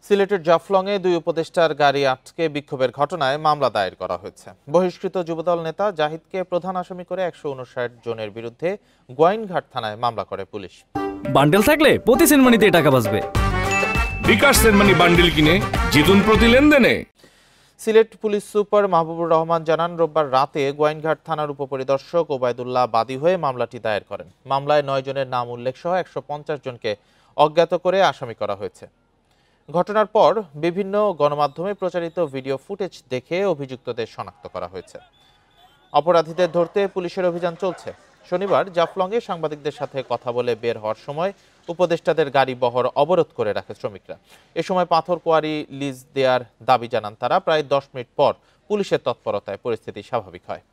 সিলেটের জাফলংয়ে দুই উপদেষ্টার গাড়ি আটকে বিক্ষোভের ঘটনায় মামলা দায়ের করা হয়েছে। বহিষ্কৃত যুবদল নেতা জাহিদকে প্রধান আসামি করে ১৫৯ জনের বিরুদ্ধে গোয়াইনঘাট থানায় মামলা করে পুলিশ। বান্ডেল থাকলে প্রতি সেনমানিতে টাকা বাঁচবে। বিকাশ সেনমানি বান্ডেল কিনে জিতুন প্রতি লেনদেনে। সিলেট পুলিশ সুপার মাহবুবুর রহমান জানান, রোববার রাতে গোয়াইনঘাট থানার উপপরিদর্শক ওবায়দুল্লাহ বাদী হয়ে মামলাটি দায়ের করেন। মামলায় ৯ জনের নাম উল্লেখ সহ ১৫০ জনকে অজ্ঞাত করে আসামি করা হয়েছে। ঘটনার পর বিভিন্ন গণমাধ্যমে প্রচারিত ভিডিও ফুটেজ দেখে অভিযুক্তদের শনাক্ত করা হয়েছে। অপরাধীদের ধরতে পুলিশের অভিযান চলছে। শনিবার জাফলংয়ে সাংবাদিকদের সাথে কথা বলে বের হওয়ার সময় উপদেষ্টাদের গাড়ি বহর অবরোধ করে রাখে শ্রমিকরা। এ সময় পাথর কোয়ারি লিজ দেওয়ার দাবি জানান তারা। প্রায় 10 মিনিট পর পুলিশের তৎপরতায় পরিস্থিতি স্বাভাবিক হয়।